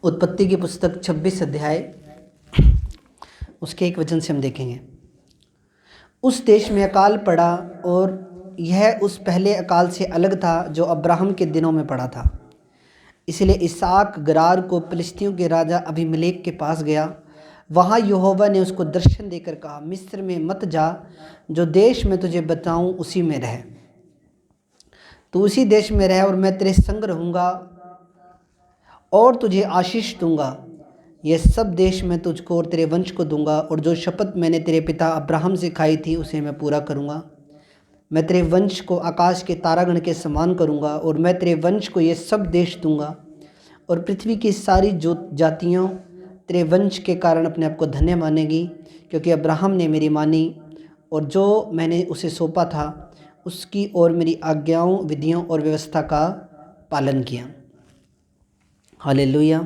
उत्पत्ति की पुस्तक 26 अध्याय उसके 1 वचन से हम देखेंगे। उस देश में अकाल पड़ा और यह उस पहले अकाल से अलग था जो अब्राहम के दिनों में पड़ा था। इसलिए इसहाक गरार को फिलिस्तियों के राजा अबीमेलेक के पास गया। वहाँ यहोवा ने उसको दर्शन देकर कहा, मिस्र में मत जा, जो देश मैं तुझे बताऊँ उसी में रह। तू उसी देश में रह और मैं तेरे संग रहूँगा और तुझे आशीष दूंगा। यह सब देश मैं तुझको और तेरे वंश को दूंगा, और जो शपथ मैंने तेरे पिता अब्राहम से खाई थी उसे मैं पूरा करूंगा। मैं तेरे वंश को आकाश के तारागण के समान करूंगा, और मैं तेरे वंश को ये सब देश दूंगा, और पृथ्वी की सारी जो जातियाँ तेरे वंश के कारण अपने आप को धन्य मानेगी, क्योंकि अब्राहम ने मेरी मानी और जो मैंने उसे सौंपा था उसकी और मेरी आज्ञाओं, विधियों और व्यवस्था का पालन किया। हालेलुया।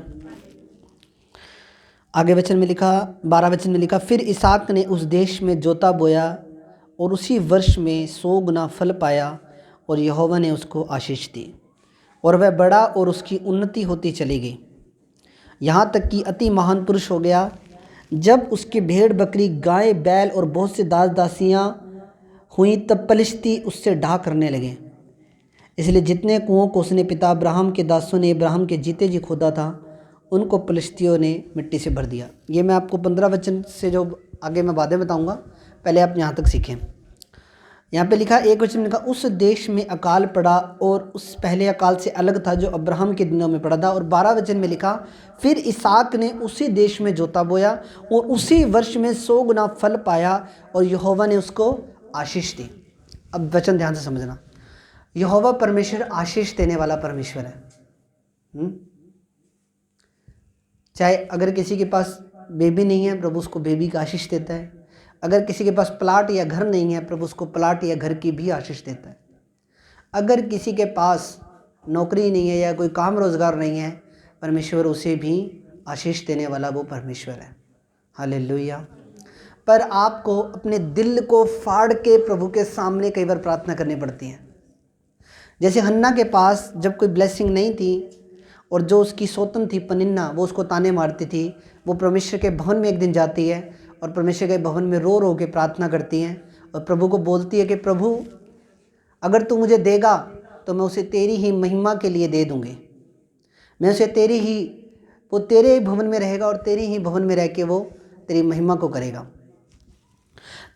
आगे वचन में लिखा, 12 वचन में लिखा, फिर इसहाक ने उस देश में जोता बोया और उसी वर्ष में 100 गुना फल पाया, और यहोवा ने उसको आशीष दी और वह बड़ा और उसकी उन्नति होती चली गई, यहाँ तक कि अति महान पुरुष हो गया। जब उसके भेड़ बकरी, गाय बैल और बहुत से दास दासियाँ हुई तब पलिश्ती उससे ढा करने लगे। इसलिए जितने कुओं को उसने पिता अब्राहम के दासों ने अब्राहम के जीते जी खोदा था उनको पलिश्तियों ने मिट्टी से भर दिया। ये मैं आपको 15 वचन से जो आगे मैं बातें बताऊंगा, पहले आप यहाँ तक सीखें। यहाँ पे लिखा 1 वचन में लिखा, उस देश में अकाल पड़ा और उस पहले अकाल से अलग था जो अब्राहम के दिनों में पड़ा था। और 12 वचन में लिखा, फिर इसहाक ने उसी देश में जोता बोया और उसी वर्ष में 100 गुना फल पाया, और यहोवा ने उसको आशीष दी। अब वचन ध्यान से समझना, यहोवा परमेश्वर आशीष देने वाला परमेश्वर है। चाहे अगर किसी के पास बेबी नहीं है, प्रभु उसको बेबी का आशीष देता है। अगर किसी के पास प्लाट या घर नहीं है, प्रभु उसको प्लाट या घर की भी आशीष देता है। अगर किसी के पास नौकरी नहीं है या कोई काम रोजगार नहीं है, परमेश्वर उसे भी आशीष देने वाला वो परमेश्वर है। हालेलुया। पर आपको अपने दिल को फाड़ के प्रभु के सामने कई बार प्रार्थना करनी पड़ती है। जैसे हन्ना के पास जब कोई ब्लेसिंग नहीं थी और जो उसकी सौतन थी पनिन्ना, वो उसको ताने मारती थी, वो परमेश्वर के भवन में एक दिन जाती है और परमेश्वर के भवन में रो रो के प्रार्थना करती हैं और प्रभु को बोलती है कि प्रभु अगर तू मुझे देगा तो मैं उसे तेरी ही महिमा के लिए दे दूँगी। मैं उसे वो तेरे भवन में रहेगा और तेरी ही भवन में रह के वो तेरी महिमा को करेगा।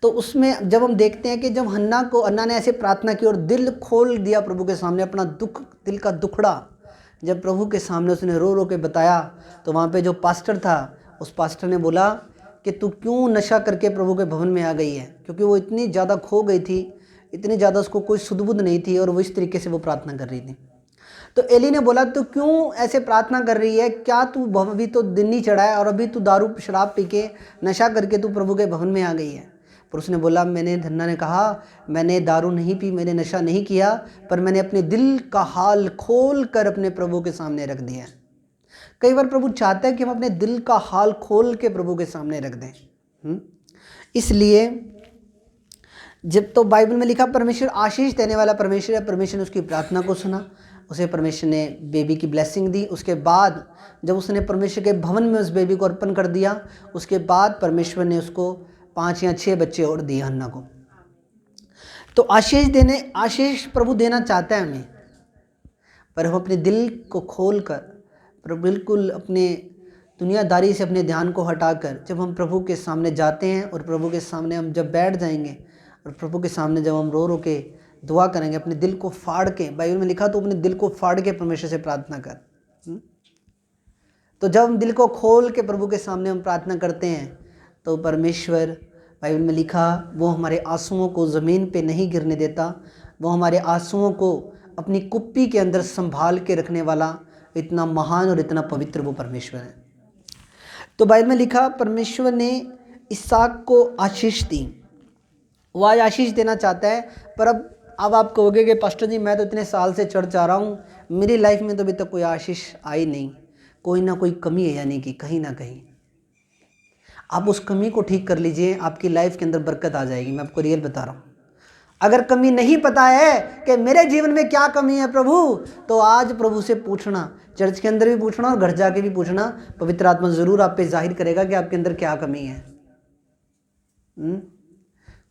तो उसमें जब हम देखते हैं कि जब हन्ना ने ऐसे प्रार्थना की और दिल खोल दिया प्रभु के सामने, अपना दुख, दिल का दुखड़ा जब प्रभु के सामने उसने रो रो के बताया, तो वहाँ पे जो पास्टर था उस पास्टर ने बोला कि तू क्यों नशा करके प्रभु के भवन में आ गई है, क्योंकि वो इतनी ज़्यादा खो गई थी, इतनी ज़्यादा उसको कोई सुध-बुध नहीं थी और वो इस तरीके से वो प्रार्थना कर रही थी। तो एली ने बोला तू क्यों ऐसे प्रार्थना कर रही है, क्या तू अभी तो दिन नहीं चढ़ा है और अभी तू दारू शराब पी के नशा करके तू प्रभु के भवन में आ गई है। पर उसने बोला, हन्ना ने कहा, मैंने दारू नहीं पी, मैंने नशा नहीं किया, पर मैंने अपने दिल का हाल खोल कर अपने प्रभु के सामने रख दिया। कई बार प्रभु चाहता है कि हम अपने दिल का हाल खोल के प्रभु के सामने रख दें। इसलिए जब तो बाइबल में लिखा परमेश्वर आशीष देने वाला परमेश्वर है, परमेश्वर ने उसकी प्रार्थना को सुना, उसे परमेश्वर ने बेबी की ब्लेसिंग दी। उसके बाद जब उसने परमेश्वर के भवन में उस बेबी को अर्पण कर दिया, उसके बाद परमेश्वर ने उसको 5 या 6 बच्चे और दिए हन्ना को। तो आशीष प्रभु देना चाहता है हमें, पर हम अपने दिल को खोल कर, बिल्कुल अपने दुनियादारी से अपने ध्यान को हटाकर जब हम प्रभु के सामने जाते हैं और प्रभु के सामने हम जब बैठ जाएंगे और प्रभु के सामने जब हम रो रो के दुआ करेंगे, अपने दिल को फाड़ के, बाइबल में लिखा तो अपने दिल को फाड़ के परमेश्वर से प्रार्थना कर। तो जब हम दिल को खोल के प्रभु के सामने हम प्रार्थना करते हैं तो परमेश्वर, बाइबल में लिखा, वो हमारे आंसुओं को ज़मीन पे नहीं गिरने देता, वो हमारे आंसुओं को अपनी कुप्पी के अंदर संभाल के रखने वाला इतना महान और इतना पवित्र वो परमेश्वर है। तो बाइबल में लिखा परमेश्वर ने इसहाक को आशीष दी। वो आज आशीष देना चाहता है, पर अब आप कहोगे कि पास्टर जी मैं तो इतने साल से चर्च आ रहा हूँ, मेरी लाइफ में तो अभी तक कोई आशीष आई नहीं, कोई ना कोई कमी है, यानी कि कहीं ना कहीं आप उस कमी को ठीक कर लीजिए, आपकी लाइफ के अंदर बरकत आ जाएगी। मैं आपको रियल बता रहा हूँ। अगर कमी नहीं पता है कि मेरे जीवन में क्या कमी है प्रभु, तो आज प्रभु से पूछना चर्च के अंदर भी पूछना और घर जाके भी पूछना, पवित्र आत्मा ज़रूर आप पे जाहिर करेगा कि आपके अंदर क्या कमी है।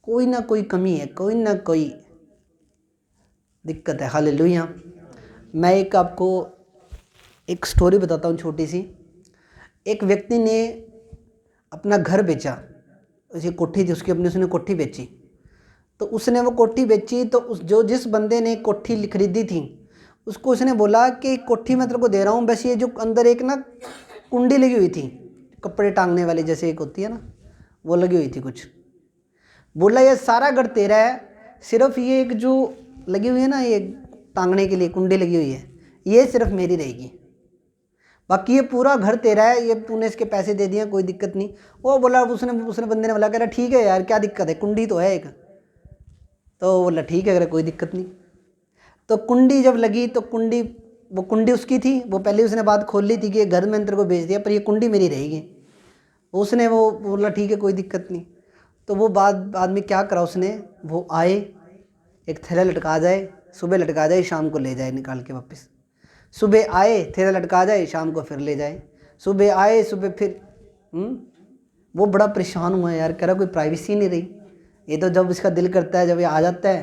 कोई ना कोई कमी है, कोई ना कोई दिक्कत है। हालेलुया। मैं आपको एक स्टोरी बताता हूँ छोटी सी। एक व्यक्ति ने अपना घर बेचा, उसे कोठी थी उसकी अपनी, उसने कोठी बेची। तो उसने वो कोठी बेची तो जिस बंदे ने कोठी खरीदी थी उसको उसने बोला कि कोठी मैं तेरे को दे रहा हूँ, बस ये जो अंदर एक ना कुंडी लगी हुई थी, कपड़े टांगने वाली जैसे एक होती है ना, वो लगी हुई थी कुछ। बोला ये सारा घर तेरा है, सिर्फ ये एक जो लगी हुई है ना, ये टांगने के लिए कुंडी लगी हुई है, ये सिर्फ मेरी रहेगी, बाकी ये पूरा घर तेरा है, ये तूने इसके पैसे दे दिए, कोई दिक्कत नहीं। वो बोला, उसने बंदे ने बोला, कह रहा ठीक है यार, क्या दिक्कत है, कुंडी तो है एक। तो बोला ठीक है, अगर कोई दिक्कत नहीं। तो कुंडी जब लगी तो वो कुंडी उसकी थी, वो पहले उसने बात खोल ली थी कि ये घर मैंने तेरे को बेच दिया, पर ये कुंडी मेरी रहेगी। उसने वो बोला ठीक है, कोई दिक्कत नहीं। तो वो बाद में क्या करा उसने, वो आए, एक थैला लटका जाए, सुबह लटका जाए, शाम को ले जाए निकाल के वापस। सुबह आए, थैला लटका जाए, शाम को फिर ले जाए, सुबह आए, सुबह फिर। वो बड़ा परेशान हुआ यार, कह रहा कोई प्राइवेसी नहीं रही, ये तो जब इसका दिल करता है, जब ये आ जाता है,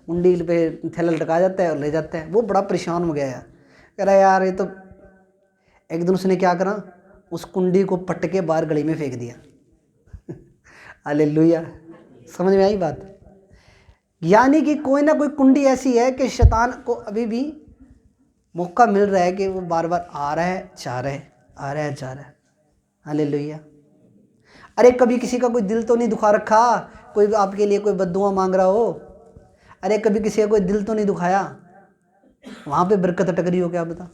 कुंडी पे थैला लटका जाता है और ले जाता है। वो बड़ा परेशान हो गया यार, कह रहा यार ये तो। एक दिन उसने क्या करा, उस कुंडी को पट के बाहर गली में फेंक दिया। हालेलुया। समझ में आई बात? यानी कि कोई ना कोई कुंडी ऐसी है कि शैतान को अभी भी मौका मिल रहा है कि वो बार बार आ रहा है, जा रहा है, आ रहा है, जा रहा है। हालेलुया। अरे कभी किसी का कोई दिल तो नहीं दुखा रखा, कोई आपके लिए कोई बद्दुआ मांग रहा हो? अरे कभी किसी का कोई दिल तो नहीं दुखाया, वहां पे बरकत अटक रही हो क्या बता?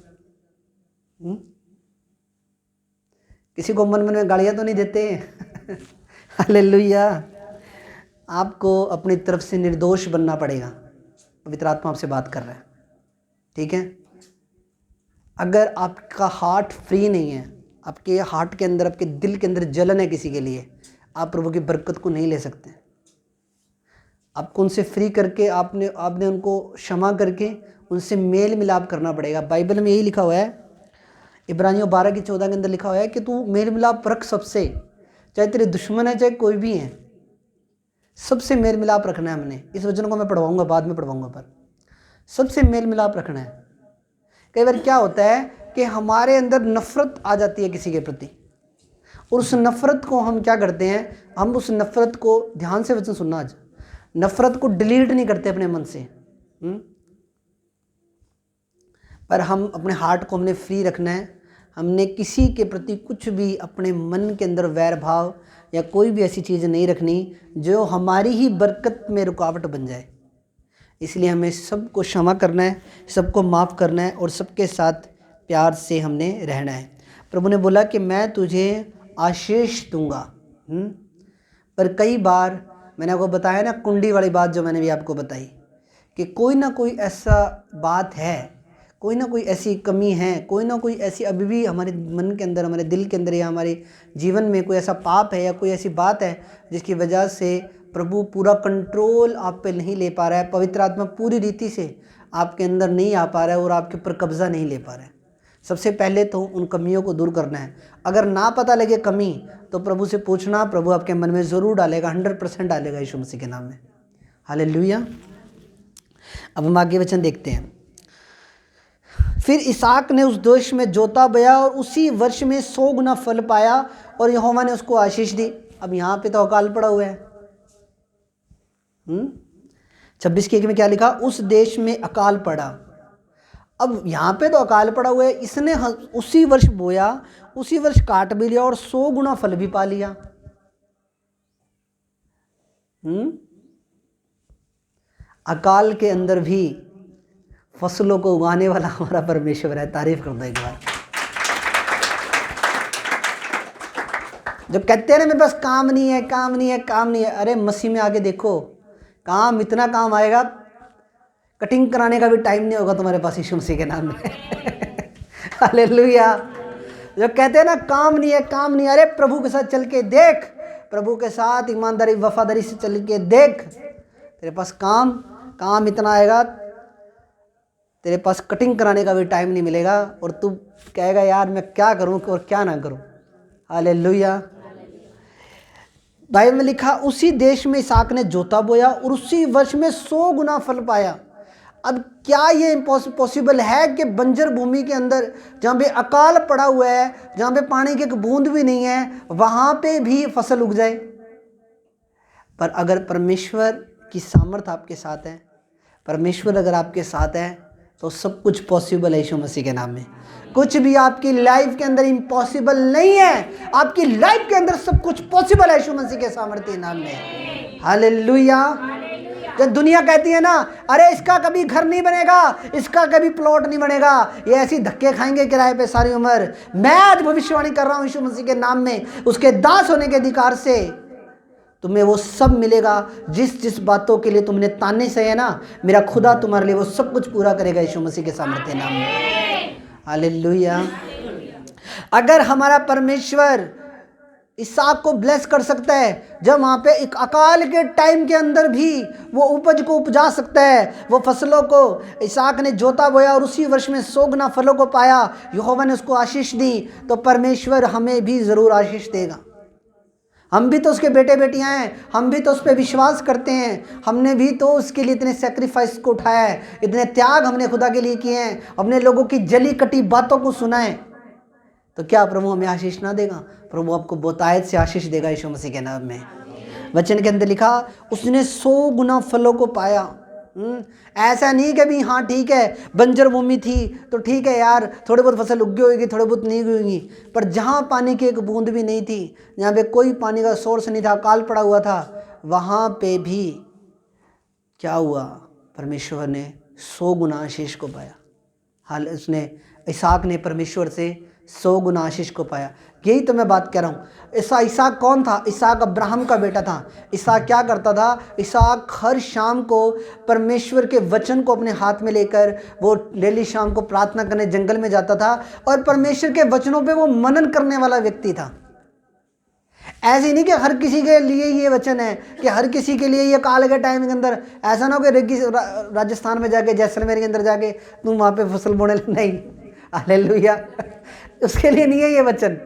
किसी को मन में गालियां तो नहीं देते? हालेलुया। आपको अपनी तरफ से निर्दोष बनना पड़ेगा। पवित्र आत्मा आपसे बात कर रहा है, ठीक है? अगर आपका हार्ट फ्री नहीं है, आपके हार्ट के अंदर, आपके दिल के अंदर जलन है किसी के लिए, आप प्रभु की बरकत को नहीं ले सकते। आपको उनसे फ्री करके आपने उनको क्षमा करके उनसे मेल मिलाप करना पड़ेगा। बाइबल में यही लिखा हुआ है, इब्रानियों 12:14 के अंदर लिखा हुआ है कि तू मेल मिलाप रख सबसे, चाहे तेरे दुश्मन है चाहे कोई भी है, सबसे मेल मिलाप रखना है हमने। इस वचन को मैं पढ़वाऊंगा, बाद में पढ़वाऊंगा, पर सबसे मेल मिलाप रखना है। कई बार क्या होता है कि हमारे अंदर नफरत आ जाती है किसी के प्रति, और उस नफरत को हम क्या करते हैं, हम उस नफरत को, ध्यान से वचन सुनना आज, नफरत को डिलीट नहीं करते अपने मन से, पर हम अपने हार्ट को हमने फ्री रखना है। हमने किसी के प्रति कुछ भी अपने मन के अंदर वैर भाव या कोई भी ऐसी चीज़ नहीं रखनी जो हमारी ही बरकत में रुकावट बन जाए। इसलिए हमें सबको क्षमा करना है, सबको माफ़ करना है, और सबके साथ प्यार से हमने रहना है। प्रभु ने बोला कि मैं तुझे आशीष दूंगा। पर कई बार मैंने आपको बताया ना, कुंडी वाली बात जो मैंने भी आपको बताई, कि कोई ना कोई ऐसा बात है, कोई ना कोई ऐसी कमी है, कोई ना कोई ऐसी अभी भी हमारे मन के अंदर, हमारे दिल के अंदर या हमारे जीवन में कोई ऐसा पाप है या कोई ऐसी बात है जिसकी वजह से प्रभु पूरा कंट्रोल आप पे नहीं ले पा रहा है, पवित्र आत्मा पूरी रीति से आपके अंदर नहीं आ पा रहा है और आपके ऊपर कब्जा नहीं ले पा रहा है। सबसे पहले तो उन कमियों को दूर करना है। अगर ना पता लगे कमी तो प्रभु से पूछना, प्रभु आपके मन में ज़रूर डालेगा, 100% डालेगा यीशु मसीह के नाम में। हालेलुया। अब हम आगे वचन देखते हैं। फिर इसहाक ने उस देश में जोता बोया और उसी वर्ष में 100 गुना फल पाया और यहोवा ने उसको आशीष दी। अब यहाँ पे तो अकाल पड़ा हुआ है। 26 में क्या लिखा? उस देश में अकाल पड़ा। अब यहाँ पे तो अकाल पड़ा हुआ है, इसने उसी वर्ष बोया, उसी वर्ष काट भी लिया और 100 गुना फल भी पा लिया। अकाल के अंदर भी फसलों को उगाने वाला हमारा परमेश्वर है। तारीफ कर दो एक बार। जो कहते हैं ना मेरे पास काम नहीं है, काम नहीं है, काम नहीं है, अरे मसीह में आके देखो, काम इतना काम आएगा, कटिंग कराने का भी टाइम नहीं होगा तुम्हारे पास यीशु मसीह के नाम में। हालेलुया। जो कहते हैं ना काम नहीं है, काम नहीं है, अरे प्रभु के साथ चल के देख, प्रभु के साथ ईमानदारी वफादारी से चल के देख, तेरे पास काम इतना आएगा, तेरे पास कटिंग कराने का भी टाइम नहीं मिलेगा और तू कहेगा यार मैं क्या करूं और क्या ना करूं। हालेलुया। बाइबल में लिखा उसी देश में इसहाक ने जोता बोया और उसी वर्ष में 100 गुना फल पाया। अब क्या ये पॉसिबल है कि बंजर भूमि के अंदर जहाँ पे अकाल पड़ा हुआ है, जहाँ पे पानी की एक बूंद भी नहीं है, वहाँ पे भी फसल उग जाए? पर अगर परमेश्वर की सामर्थ आपके साथ है, परमेश्वर अगर आपके साथ है, तो सब कुछ पॉसिबल है यीशु मसीह के नाम में। कुछ भी आपकी लाइफ के अंदर इम्पॉसिबल नहीं है। आपकी लाइफ के अंदर सब कुछ पॉसिबल है यीशु मसीह के सामर्थ्य नाम में। हालेलुया। जब दुनिया कहती है ना, अरे इसका कभी घर नहीं बनेगा, इसका कभी प्लॉट नहीं बनेगा, ये ऐसी धक्के खाएंगे किराए पे सारी उम्र, मैं आज भविष्यवाणी कर रहा हूँ यीशु मसीह के नाम में, उसके दास होने के अधिकार से तुम्हें वो सब मिलेगा। जिस जिस बातों के लिए तुमने ताने सहे ना, मेरा खुदा तुम्हारे लिए वो सब कुछ पूरा करेगा यीशु मसीह के सामर्थ्य नाम में। हालेलुया। अगर हमारा परमेश्वर इसहाक को ब्लेस कर सकता है, जब वहाँ पे एक अकाल के टाइम के अंदर भी वो उपज को उपजा सकता है, वो फसलों को इसहाक ने जोता बोया और उसी वर्ष में 100 गुना फलों को पाया, यहोवा ने उसको आशीष दी, तो परमेश्वर हमें भी ज़रूर आशीष देगा। हम भी तो उसके बेटे बेटियां हैं, हम भी तो उस पर विश्वास करते हैं, हमने भी तो उसके लिए इतने सेक्रीफाइस को उठाया है, इतने त्याग हमने खुदा के लिए किए हैं, अपने लोगों की जली कटी बातों को सुना है, तो क्या प्रभु हमें आशीष ना देगा? प्रभु आपको बहुतायत से आशीष देगा यीशु मसीह के नाम में। वचन के अंदर लिखा उसने 100 गुना फलों को पाया। ऐसा नहीं कि भी हाँ ठीक है बंजर भूमि थी तो ठीक है यार, थोड़ी बहुत फसल उगी होगी, थोड़ी बहुत नहीं होगी, पर जहाँ पानी की एक बूंद भी नहीं थी, जहाँ पे कोई पानी का सोर्स नहीं था, अकाल पड़ा हुआ था, वहाँ पे भी क्या हुआ? परमेश्वर ने 100 गुना आशीष को पाया। हाल उसने इसहाक ने परमेश्वर से 100 गुना आशीष को पाया। यही तो मैं बात कह रहा हूँ। इसहाक कौन था? इसहाक अब्राहम का बेटा था। इसहाक क्या करता था? इसहाक हर शाम को परमेश्वर के वचन को अपने हाथ में लेकर वो डेली शाम को प्रार्थना करने जंगल में जाता था और परमेश्वर के वचनों पे वो मनन करने वाला व्यक्ति था। ऐसे नहीं कि हर किसी के लिए ये वचन है, कि हर किसी के लिए ये काल के टाइम के अंदर ऐसा ना हो कि राजस्थान में जाके जैसलमेर के अंदर जाके तुम वहाँ पे फसल बोने, नहीं। हालेलुया। उसके लिए नहीं है ये वचन।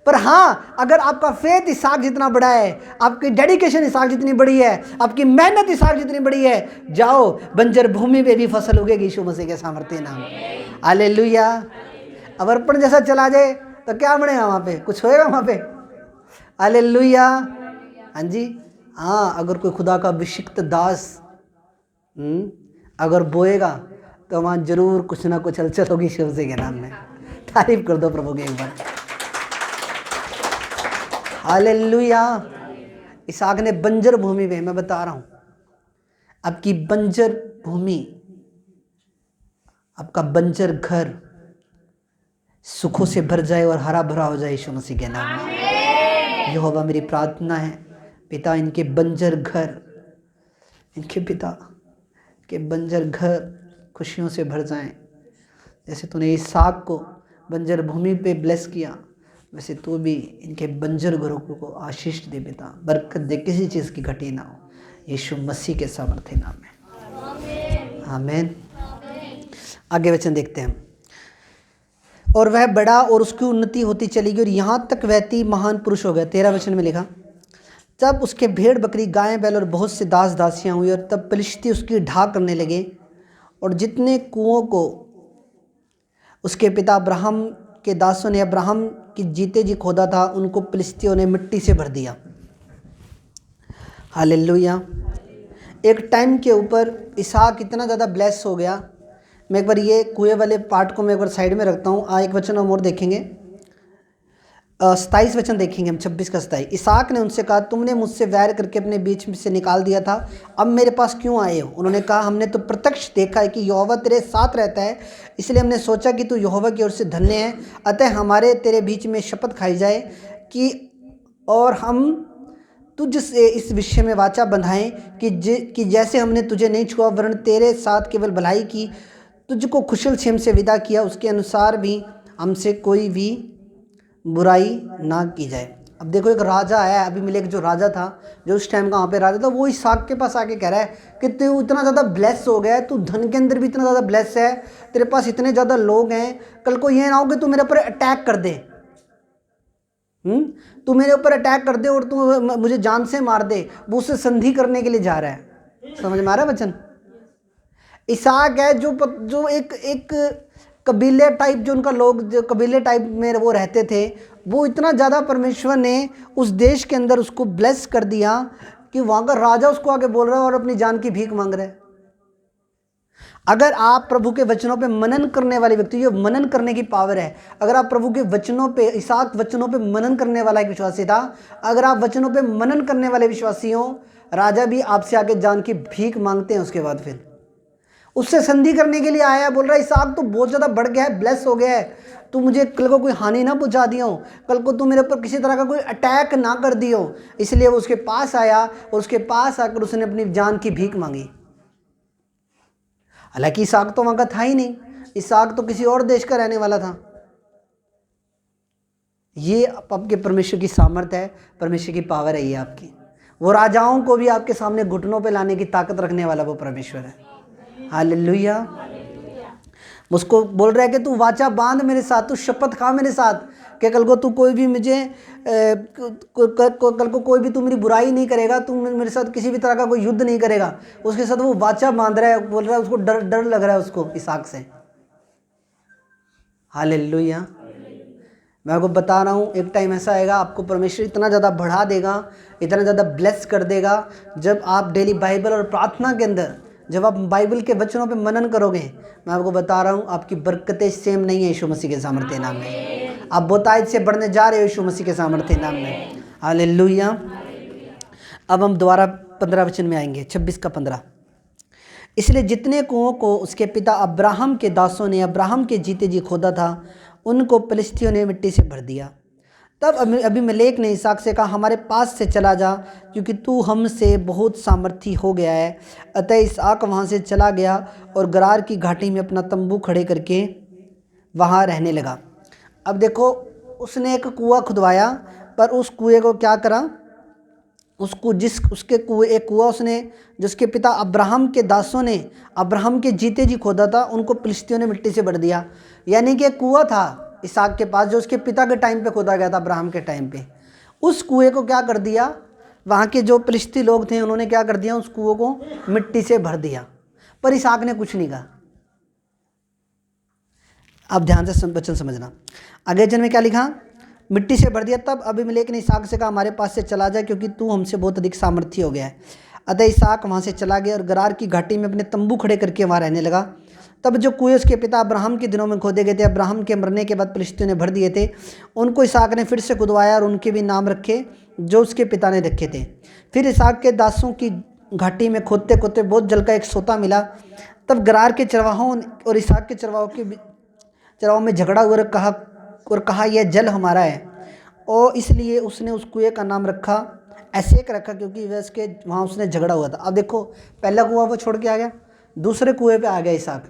पर हाँ, अगर आपका फेथ इसहाक जितना बड़ा है, आपकी डेडिकेशन इसहाक जितनी बड़ी है, आपकी मेहनत इसहाक जितनी बड़ी है, जाओ बंजर भूमि पे भी फसल उगेगी यीशु मसीह के सामर्थ्य नाम। हालेलुया। अब अर्पण जैसा चला जाए तो क्या बनेगा वहाँ पे? कुछ होएगा वहाँ पे? हालेलुया। हाँ जी, हाँ, अगर कोई खुदा का अभिषिक्त दास अगर बोएगा तो वहाँ जरूर कुछ ना कुछ हलचल होगी यीशु मसीह के नाम में। तारीफ कर दो प्रभु की एक बार। हालेलुया। इसहाक ने बंजर भूमि में, मैं बता रहा हूं, आपकी बंजर भूमि, आपका बंजर घर सुखों से भर जाए और हरा भरा हो जाए यीशु मसीह के नाम में। यहोवा मेरी प्रार्थना है, पिता इनके बंजर घर, इनके पिता के बंजर घर खुशियों से भर जाएं। जैसे तूने इसहाक को बंजर भूमि पे ब्लेस किया, वैसे तू भी इनके बंजर घरों को आशीष दे पिता, बरकत दे, किसी चीज़ की घटी ना हो, यीशु मसीह के सामर्थ्य नाम में। आमीन। आगे वचन देखते हैं। और वह बड़ा और उसकी उन्नति होती चली गई और यहाँ तक वहती महान पुरुष हो गया। 13 वचन में लिखा, तब उसके भेड़ बकरी गायें बैल और बहुत से दास दासियाँ हुई और तब पलिश्ती उसकी ढा करने लगे और जितने कुओं को उसके पिता अब्राहम के दासों ने अब्राहम की जीते जी खोदा था, उनको फिलिस्तियों ने मिट्टी से भर दिया। हालेलुया। एक टाइम के ऊपर इसहाक इतना ज़्यादा ब्लेस हो गया। मैं एक बार ये कुएं वाले पार्ट को मैं एक बार साइड में रखता हूँ। एक वचन हम और देखेंगे, 27 वचन देखेंगे हम, 26 का 27। इसहाक ने उनसे कहा, तुमने मुझसे वैर करके अपने बीच में से निकाल दिया था, अब मेरे पास क्यों आए हो? उन्होंने कहा, हमने तो प्रत्यक्ष देखा है कि यहोवा तेरे साथ रहता है, इसलिए हमने सोचा कि तू यहोवा की ओर से धन्य है, अतः हमारे तेरे बीच में शपथ खाई जाए कि और हम तुझसे इस विषय में वाचा बंधाएं कि जैसे हमने तुझे नहीं छुआ वरन तेरे साथ केवल भलाई की, तुझको कुशल क्षेम से विदा किया, उसके अनुसार भी हमसे कोई भी बुराई ना की जाए। अब देखो एक राजा है, अबीमेलेक जो राजा था, जो उस टाइम का वहाँ पे राजा था, वो इसहाक के पास आके कह रहा है कि तू इतना ज़्यादा ब्लेस हो गया है, तू धन के अंदर भी इतना ज़्यादा ब्लेस है, तेरे पास इतने ज़्यादा लोग हैं, कल को ये ना हो कि तू मेरे ऊपर अटैक कर दे, तू मेरे ऊपर अटैक कर दे और तू मुझे जान से मार दे। वो उससे संधि करने के लिए जा रहा है। समझ में आ रहा है वचन? इसहाक है जो एक कबीले टाइप, जो उनका लोग जो कबीले टाइप में वो रहते थे, वो इतना ज़्यादा परमेश्वर ने उस देश के अंदर उसको ब्लेस कर दिया कि वहाँ का राजा उसको आके बोल रहा है और अपनी जान की भीख मांग रहा है। अगर आप प्रभु के वचनों पे मनन करने वाले व्यक्ति, ये मनन करने की पावर है, अगर आप प्रभु के वचनों पे, इसहाक वचनों पे मनन करने वाला एक विश्वासी था, अगर आप वचनों पे मनन करने वाले विश्वासी हो, राजा भी आपसे आके जान की भीख मांगते हैं। उसके बाद फिर उससे संधि करने के लिए आया, बोल रहा है इसहाक तो बहुत ज़्यादा बढ़ गया है, ब्लेस हो गया है, तू मुझे कल को कोई हानि ना पहुंचा दियो, कल को तू मेरे ऊपर किसी तरह का कोई अटैक ना कर दियो। इसलिए वो उसके पास आया और उसके पास आकर उसने अपनी जान की भीख मांगी। हालांकि इसहाक तो वहाँ का था ही नहीं, इसहाक तो किसी और देश का रहने वाला था। ये आपके परमेश्वर की सामर्थ है, परमेश्वर की पावर है ये आपकी। वो राजाओं को भी आपके सामने घुटनों पे लाने की ताकत रखने वाला वो परमेश्वर है। हालेलुया। उसको बोल रहा है कि तू वाचा बांध मेरे साथ, तू शपथ खा मेरे साथ कि कल को तू कोई भी मुझे कल को कोई भी तू मेरी बुराई नहीं करेगा, तू मेरे साथ किसी भी तरह का कोई युद्ध नहीं करेगा। उसके साथ वो वाचा बांध रहा है, बोल रहा है, उसको डर लग रहा है उसको इसहाक से। हालेलुया। मैं आपको बता रहा हूँ, एक टाइम ऐसा आएगा आपको परमेश्वर इतना ज़्यादा बढ़ा देगा, इतना ज़्यादा ब्लेस कर देगा, जब आप डेली बाइबल और प्रार्थना के अंदर, जब आप बाइबल के वचनों पे मनन करोगे, मैं आपको बता रहा हूँ आपकी बरकतें सेम नहीं है यीशु मसीह के सामर्थ्य नाम में। आप बहुतायत से बढ़ने जा रहे हो यीशु मसीह के सामर्थ्य नाम में। हालेलुया। अब हम दोबारा 15 वचन में आएंगे, 26 का 15। इसलिए जितने कुओं को उसके पिता अब्राहम के दासों ने अब्राहम के जीते जी खोदा था, उनको फिलिस्तियों ने मिट्टी से भर दिया। तब अबीमेलेक ने इसहाक से कहा, हमारे पास से चला जा, क्योंकि तू हमसे बहुत सामर्थी हो गया है। अतः इसहाक वहाँ से चला गया और गरार की घाटी में अपना तंबू खड़े करके वहाँ रहने लगा। अब देखो, उसने एक कुआं खुदवाया, पर उस कुएं को क्या करा, उसको उसके कुएं, एक कुआं उसने जिसके पिता अब्राहम के दासों ने अब्राहम के जीते जी खोदा था, उनको फिलिस्तियों ने मिट्टी से भर दिया। यानी कि एक कुआं था इसहाक के पास, जो उसके पिता के टाइम पे खोदा गया था, अब्राहम के टाइम पे। उस कुएं को क्या कर दिया, वहाँ के जो फिलिस्ती लोग थे उन्होंने क्या कर दिया, उस कुएं को मिट्टी से भर दिया। पर इसहाक ने कुछ नहीं कहा। अब ध्यान से वचन समझना। आगे वचन में क्या लिखा, मिट्टी से भर दिया। तब अबीमेलेक ने इसहाक से कहा, हमारे पास से चला जा, क्योंकि तू हमसे बहुत अधिक सामर्थी हो गया है। अतः इसहाक वहाँ से चला गया और गरार की घाटी में अपने तंबू खड़े करके वहाँ रहने लगा। तब जो कुएं उसके पिता अब्राहम के दिनों में खोदे गए थे, अब्राहम के मरने के बाद फिलिस्तियों ने भर दिए थे, उनको इसहाक ने फिर से खुदवाया और उनके भी नाम रखे जो उसके पिता ने रखे थे। फिर इसहाक के दासों की घाटी में खोदते खोदते बहुत जल का एक सोता मिला। तब गरार के चरवाहों और इसहाक के चरवाहों में झगड़ा हुआ और कहा यह जल हमारा है, और इसलिए उसने उस कुएं का नाम रखा एसेक रखा, क्योंकि वह उसके वहाँ उसने झगड़ा हुआ था। अब देखो, पहला कुआं वो छोड़ के आ गया, दूसरे कुएं पे आ गया इसहाक।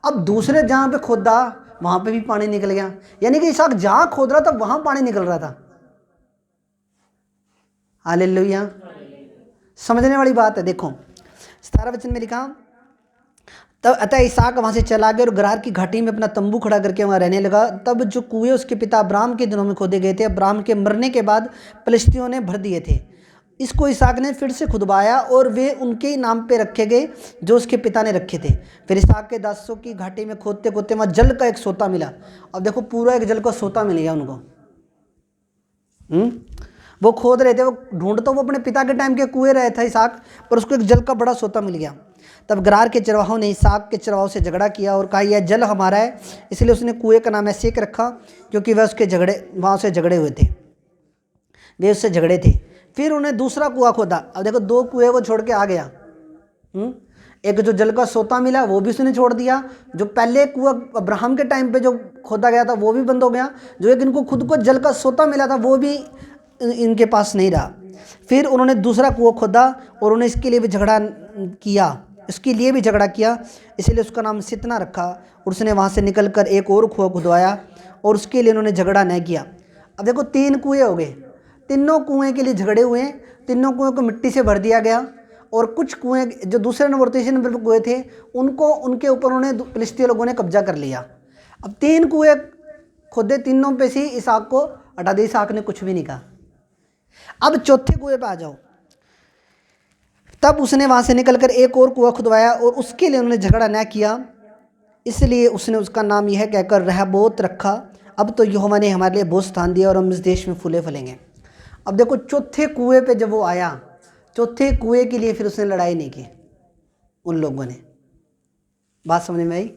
अब दूसरे जहाँ पे खोदा वहाँ पे भी पानी निकल गया, यानी कि इसहाक जहाँ खोद रहा था वहाँ पानी निकल रहा था। हालेलुया। समझने वाली बात है। देखो 17 वचन में लिखा, तब अतः इसहाक वहाँ से चला गया और गरार की घाटी में अपना तंबू खड़ा करके वहाँ रहने लगा। तब जो कुएं उसके पिता अब्राहम के दिनों में खोदे गए थे, अब्राहम के मरने के बाद फिलिस्तियों ने भर दिए थे, इसको इसहाक ने फिर से खुदवाया और वे उनके ही नाम पे रखे गए जो उसके पिता ने रखे थे। फिर इसहाक के दासों की घाटी में खोदते खोदते वहाँ जल का एक सोता मिला। अब देखो, पूरा एक जल का सोता मिल गया उनको। वो खोद रहे थे, वो ढूंढ तो वो अपने पिता के टाइम के कुएं रहे थे इसहाक, पर उसको एक जल का बड़ा सोता मिल गया। तब गरार के चरवाहों ने इसहाक के चरवाहों से झगड़ा किया और कहा यह जल हमारा है, इसलिए उसने कुएं का नाम एसेक रखा, क्योंकि वह उसके वहाँ से झगड़े हुए थे, वे उससे झगड़े थे। फिर उन्हें दूसरा कुआं खोदा। अब देखो, 2 कुएं वो छोड़ के आ गया। एक जो जल का सोता मिला वो भी उसने छोड़ दिया, जो पहले कुआं अब्राहम के टाइम पे जो खोदा गया था वो भी बंद हो गया, जो एक इनको खुद को जल का सोता मिला था वो भी इनके पास नहीं रहा। फिर उन्होंने दूसरा कुआं खोदा और उन्हें इसके लिए भी झगड़ा किया, इसलिए उसका नाम सितना रखा। और उसने वहाँ से निकल कर एक और कुआं खुदवाया और उसके लिए उन्होंने झगड़ा नहीं किया। अब देखो, 3 कुएं हो गए, तीनों कुएं के लिए झगड़े हुए हैं, तीनों कुएं को मिट्टी से भर दिया गया, और कुछ कुएं जो दूसरे नंबर तीसरे नंबर पर कुएं थे उनको उनके ऊपर उन्होंने फिलिस्तीनी लोगों ने कब्जा कर लिया। अब 3 कुएं खोदे, तीनों पे से इसहाक को हटा दिया, इसहाक ने कुछ भी नहीं कहा। अब चौथे कुएं पे आ जाओ। तब उसने वहां से निकलकर एक और कुआं खुदवाया और उसके लिए उन्होंने झगड़ा न किया, इसलिए उसने उसका नाम यह कहकर रहबोत रखा, अब तो यहोवा ने हमारे लिए बहुत स्थान दिया और हम इस देश में फूले फलेंगे। अब देखो चौथे कुएं पे जब वो आया, चौथे कुएं के लिए फिर उसने लड़ाई नहीं की उन लोगों ने। बात समझ में आई?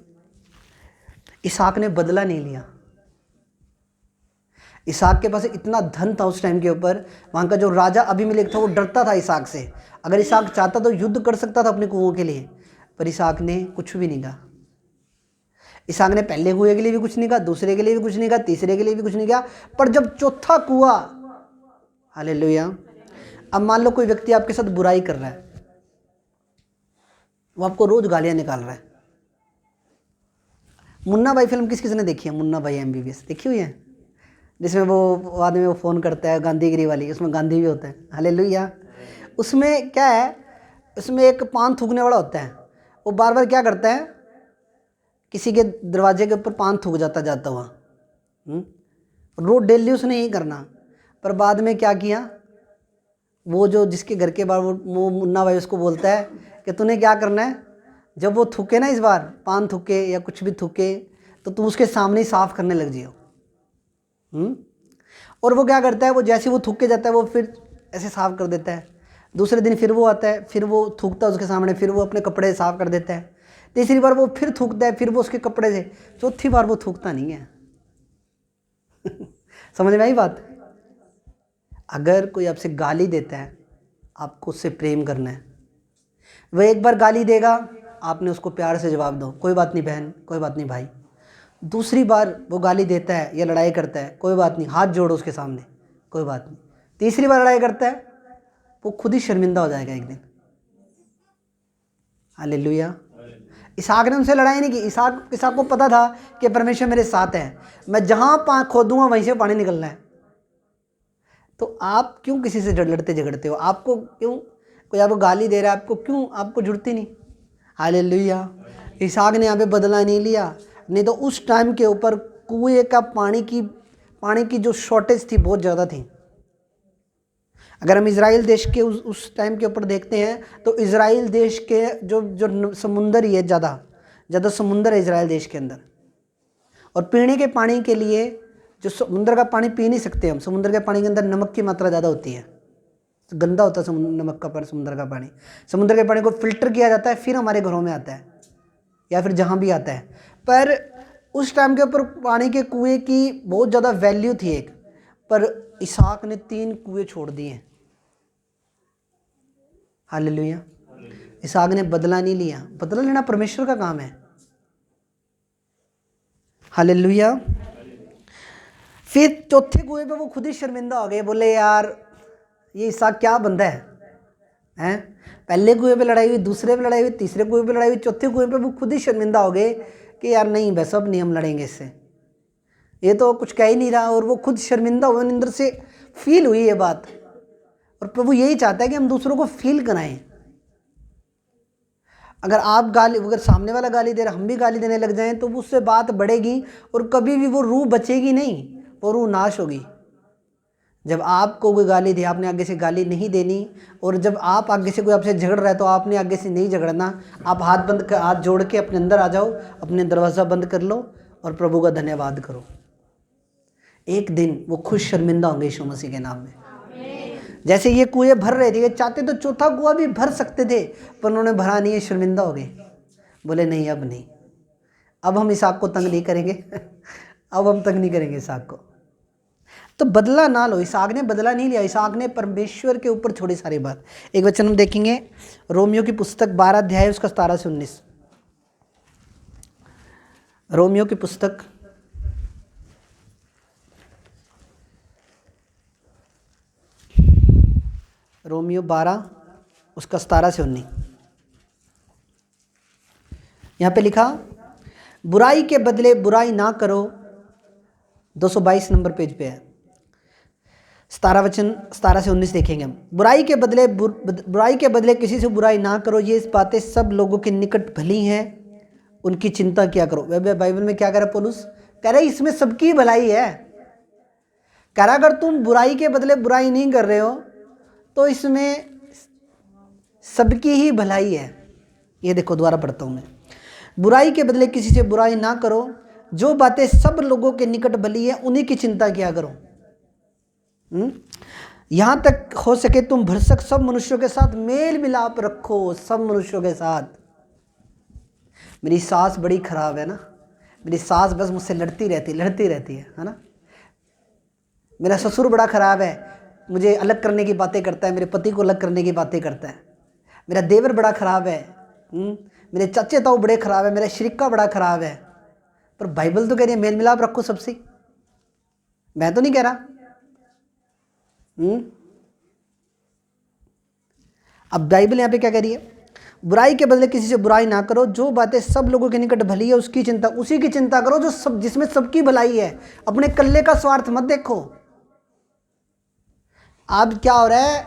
इसहाक ने बदला नहीं लिया। इसहाक के पास इतना धन था उस टाइम के ऊपर, वहां का जो राजा अबीमेलेक था वो डरता था इसहाक से। अगर इसहाक चाहता तो युद्ध कर सकता था अपने कुओं के लिए, पर इसहाक ने कुछ भी नहीं कहा। इसहाक ने पहले कुएं के लिए भी कुछ नहीं कहा, दूसरे के लिए भी कुछ नहीं कहा, तीसरे के लिए भी कुछ नहीं कहा, पर जब चौथा कुआं, हालेलुया। अब मान लो कोई व्यक्ति आपके साथ बुराई कर रहा है, वो आपको रोज गालियां निकाल रहा है। मुन्ना भाई फिल्म किस किसने देखी है? मुन्ना भाई MBBS देखी हुई है, जिसमें वो आदमी वो फ़ोन करता है गांधीगिरी वाली, उसमें गांधी भी होता है, हालेलुया। उसमें क्या है, उसमें एक पान थूकने वाला होता है, वो बार बार क्या करता है, किसी के दरवाजे के ऊपर पान थूक जाता हुआ। रोज डेली उसने यही करना, पर बाद में क्या किया, वो जो जिसके घर के बाहर वो मुन्ना भाई उसको बोलता है कि तूने क्या करना है, जब वो थूके ना, इस बार पान थूके या कुछ भी थूके, तो तू उसके सामने ही साफ करने लग जियो। और वो क्या करता है, वो जैसे वो थूक के जाता है वो फिर ऐसे साफ कर देता है। दूसरे दिन फिर वो आता है, फिर वो थूकता है उसके सामने, फिर वो अपने कपड़े साफ कर देता है। तीसरी बार वो फिर थूकता है, फिर वो उसके कपड़े से। चौथी बार वो थूकता नहीं है। समझ में आई बात? अगर कोई आपसे गाली देता है, आपको उससे प्रेम करना है। वह एक बार गाली देगा, आपने उसको प्यार से जवाब दो, कोई बात नहीं बहन, कोई बात नहीं भाई। दूसरी बार वो गाली देता है या लड़ाई करता है, कोई बात नहीं, हाथ जोड़ो उसके सामने, कोई बात नहीं। तीसरी बार लड़ाई करता है, वो खुद ही शर्मिंदा हो जाएगा एक दिन। हालेलुया। इसहाक ने उनसे लड़ाई नहीं की। इसहाक को पता था कि परमेश्वर मेरे साथ है, मैं जहां खोदूंगा वहीं से पानी निकलना है। तो आप क्यों किसी से लड़ते झगड़ते हो? आपको क्यों कोई आपको गाली दे रहा है, आपको क्यों, आपको जुड़ती नहीं? हालेलुया। इसहाक ने यहाँ पे बदला नहीं लिया, नहीं तो उस टाइम के ऊपर कुएं का पानी की जो शॉर्टेज थी बहुत ज़्यादा थी। अगर हम इज़राइल देश के उस टाइम के ऊपर देखते हैं तो इज़राइल देश के जो समुंदर ही है, ज़्यादा समुंदर है इज़राइल देश के अंदर। और पीने के पानी के लिए जो समुंदर का पानी पी नहीं सकते हम, समुंदर के पानी के अंदर नमक की मात्रा ज़्यादा होती है, गंदा होता है नमक का पानी, समुंदर का पानी। समुंदर के पानी को फिल्टर किया जाता है, फिर हमारे घरों में आता है या फिर जहाँ भी आता है। पर उस टाइम के ऊपर पानी के कुएं की बहुत ज़्यादा वैल्यू थी एक, पर इसहाक ने 3 कुएं छोड़ दिए। हालेलुया। इसहाक ने बदला नहीं लिया। बदला लेना परमेश्वर का काम है। हालेलुया। फिर चौथे कुएं पे वो खुद ही शर्मिंदा हो गए, बोले यार ये इसहाक क्या बंदा है? पहले कुएं पे लड़ाई हुई, दूसरे पे लड़ाई हुई, तीसरे कुएं पे लड़ाई हुई, चौथे कुएं पे वो खुद ही शर्मिंदा हो गए कि यार नहीं बस अब नहीं हम लड़ेंगे इससे, ये तो कुछ कह ही नहीं रहा। और वो खुद शर्मिंदा हुए, अंदर से फील हुई ये बात। और प्रभु यही चाहता है कि हम दूसरों को फील कराएं। अगर सामने वाला गाली दे रहा, हम भी गाली देने लग जाएं, तो उससे बात बढ़ेगी और कभी भी वो रूह बचेगी नहीं, वो रूह नाश होगी। जब आपको कोई गाली दे, आपने आगे से गाली नहीं देनी। और जब आप आगे से कोई आपसे झगड़ रहा है तो आपने आगे से नहीं झगड़ना। आप हाथ जोड़ के अपने अंदर आ जाओ, अपने दरवाज़ा बंद कर लो और प्रभु का धन्यवाद करो। एक दिन वो खुद शर्मिंदा होंगे यीशु मसीह के नाम में। जैसे ये कुएं भर रहे थे, ये चाहते तो चौथा कुआं भी भर सकते थे, पर उन्होंने भरा नहीं, है शर्मिंदा हो गए। बोले नहीं अब नहीं, अब हम इसहाक को तंग नहीं करेंगे। अब हम तंग नहीं करेंगे इसहाक को। तो बदला ना लो। इसहाक ने बदला नहीं लिया, इसहाक ने परमेश्वर के ऊपर छोड़ी सारी बात। एक वचन हम देखेंगे, रोमियो की पुस्तक 12 अध्याय उसका 17 से 19। रोमियो की पुस्तक 12 उसका 17 से 19। यहाँ पे लिखा, बुराई के बदले बुराई ना करो, 222 नंबर पेज पे है। 17 वचन 17 से 19 देखेंगे हम। बुराई के बदले किसी से बुराई ना करो, ये बातें सब लोगों के निकट भली हैं, उनकी चिंता क्या करो। बाइबल में क्या कह रहा है पौलुस, कह रहा है इसमें सबकी भलाई है। कह रहा अगर तुम बुराई के बदले बुराई नहीं कर रहे हो तो इसमें सबकी ही भलाई है। ये देखो दोबारा पढ़ता हूँ मैं, बुराई के बदले किसी से बुराई ना करो, जो बातें सब लोगों के निकट भली है उन्हीं की चिंता किया करो। यहाँ तक हो सके तुम भरसक सब मनुष्यों के साथ मेल मिलाप रखो, सब मनुष्यों के साथ। मेरी सास बड़ी खराब है ना, मेरी सास बस मुझसे लड़ती रहती है ना। मेरा ससुर बड़ा खराब है, मुझे अलग करने की बातें करता है, मेरे पति को अलग करने की बातें करता है। मेरा देवर बड़ा खराब है, मेरे चाचे ताऊ बड़े खराब है, मेरा शरीका बड़ा खराब है। पर बाइबल तो कह रही है मेल मिलाप रखो सबसे, मैं तो नहीं कह रहा। अब बाइबल यहाँ पे क्या कह रही है, बुराई के बदले किसी से बुराई ना करो, जो बातें सब लोगों के निकट भली है उसी की चिंता करो जो सब, जिसमें सबकी भलाई है। अपने कल्ले का स्वार्थ मत देखो। अब क्या हो रहा है,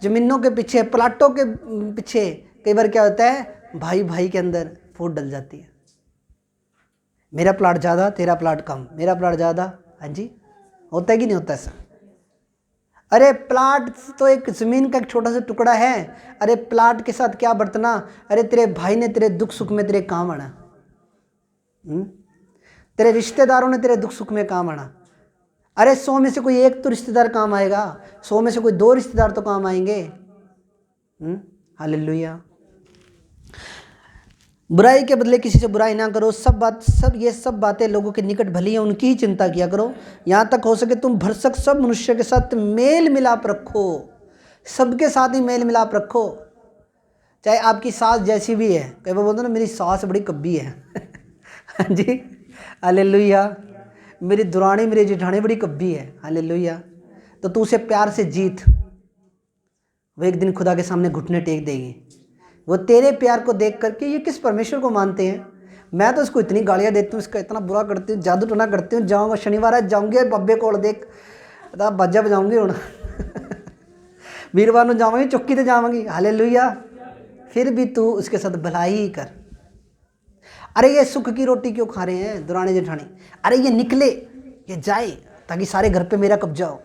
जमीनों के पीछे, प्लाटों के पीछे कई बार क्या होता है, भाई भाई के अंदर फूट डल जाती है। मेरा प्लाट ज़्यादा, तेरा प्लाट कम, मेरा प्लाट ज़्यादा। हाँ जी, होता है कि नहीं होता ऐसा? अरे प्लाट तो एक ज़मीन का एक छोटा सा टुकड़ा है, अरे प्लाट के साथ क्या बरतना। अरे तेरे भाई ने तेरे दुख सुख में तेरे काम आना, तेरे रिश्तेदारों ने तेरे दुख सुख में काम आना। अरे 100 में से कोई एक तो रिश्तेदार काम आएगा, 100 में से कोई 2 रिश्तेदार तो काम आएंगे। हालेलुया। बुराई के बदले किसी से बुराई ना करो, ये सब बातें लोगों के निकट भली हैं उनकी ही चिंता किया करो। यहाँ तक हो सके तुम भरसक सब मनुष्य के साथ मेल मिलाप रखो, सबके साथ ही मेल मिलाप रखो। चाहे आपकी सास जैसी भी है, कई बार बोलते ना मेरी सास बड़ी कब्बी है हाँ जी, हालेलुया। मेरी दुरानी मेरी जेठानी बड़ी कब्बी है, हालेलुया। तो तू उसे प्यार से जीत, वो एक दिन खुदा के सामने घुटने टेक देगी। वो तेरे प्यार को देख करके, ये किस परमेश्वर को मानते हैं। मैं तो इसको इतनी गालियाँ देती हूँ, इसका इतना बुरा करती हूँ, जादू टोना करती हूँ। जाऊँगा शनिवार है, जाऊँगे बब्बे कोल देख बाजा बजाऊँगी हूँ वीरवार को जाऊँगी, चौकी तो जाऊँगी, हालेलुया। फिर भी तू उसके साथ भलाई ही कर। अरे ये सुख की रोटी क्यों खा रहे हैं दुरानी जेठानी, अरे ये निकले, ये जाए, ताकि सारे घर पे मेरा कब्जा हो।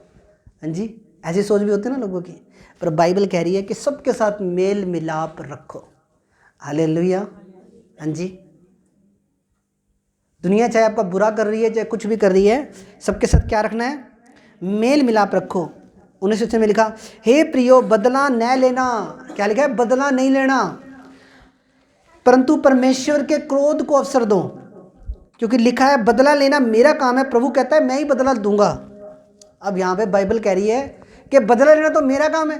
हाँ जी, ऐसी सोच भी होती है ना लोगों की। पर बाइबल कह रही है कि सबके साथ मेल मिलाप रखो, हालेलुया। हाँ जी, दुनिया चाहे आपका बुरा कर रही है, चाहे कुछ भी कर रही है, सबके साथ क्या रखना है, मेल मिलाप रखो। 19 में लिखा, हे प्रियो बदला न लेना, क्या लिखा है, बदला नहीं लेना, परंतु परमेश्वर के क्रोध को अवसर दो, क्योंकि लिखा है बदला लेना मेरा काम है, प्रभु कहता है मैं ही बदला दूंगा। अब यहाँ पे बाइबल कह रही है कि बदला लेना तो मेरा काम है।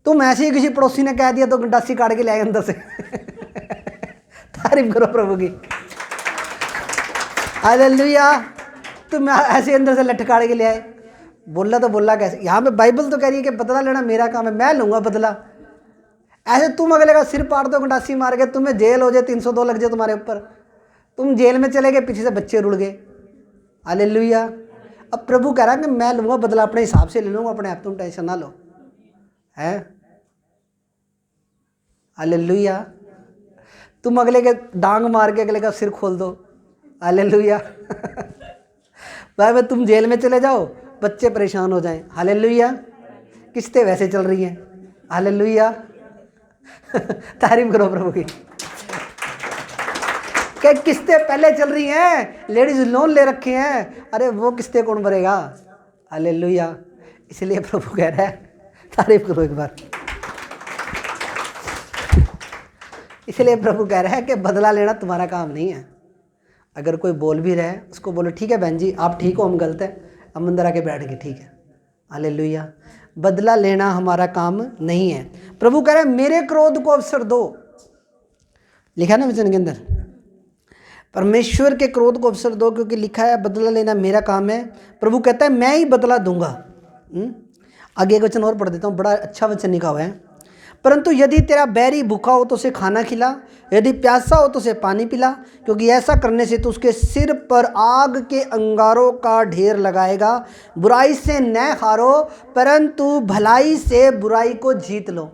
तुम ऐसे ही किसी पड़ोसी ने कह दिया तो गंडासी काट के ले आए अंदर से तारीफ करो प्रभु की, हालेलुया। तुम ऐसे अंदर से लटकाड़ के ले आए, बोला तो बोला कैसे। यहाँ पे बाइबल तो कह रही है कि बदला लेना मेरा काम है, मैं लूंगा बदला। ऐसे तुम अगले का सिर पाड़ दो गंडासी मार के, तुम्हें जेल हो जाए, 302 लग जाए तुम्हारे ऊपर, तुम जेल में चले गए, पीछे से बच्चे रुड़ गए, हालेलुया। अब प्रभु कह रहा है कि मैं लूंगा बदला, अपने हिसाब से ले लूंगा, अपने आप तुम टेंशन ना लो, है, हालेलुया। तुम अगले के डांग मार के अगले का सिर खोल दो, हालेलुया भाई तुम जेल में चले जाओ, बच्चे परेशान हो जाएं, हालेलुया। किस्तें वैसे चल रही हैं, हालेलुया तारीफ करो प्रभु की। क्या किस्तें पहले चल रही हैं, लेडीज लोन ले रखे हैं, अरे वो किस्तें कौन भरेगा, हालेलुया। इसलिए प्रभु कह रहा है, तारीफ करो एक बार। इसलिए प्रभु कह रहा है कि बदला लेना तुम्हारा काम नहीं है। अगर कोई बोल भी रहा है उसको बोलो ठीक है बहन जी आप ठीक हो, हम गलत है, हम अंदर आके बैठ गए, ठीक है, हालेलुया। बदला लेना हमारा काम नहीं है। प्रभु कह रहे हैं मेरे क्रोध को अवसर दो, लिखा है ना वचन के अंदर, परमेश्वर के क्रोध को अवसर दो, क्योंकि लिखा है बदला लेना मेरा काम है। प्रभु कहता है मैं ही बदला दूंगा। आगे एक वचन और पढ़ देता हूँ, बड़ा अच्छा वचन लिखा हुआ है, परंतु यदि तेरा बैरी भूखा हो तो उसे खाना खिला, यदि प्यासा हो तो उसे पानी पिला, क्योंकि ऐसा करने से तो उसके सिर पर आग के अंगारों का ढेर लगाएगा। बुराई से न हारो, परंतु भलाई से बुराई को जीत लो।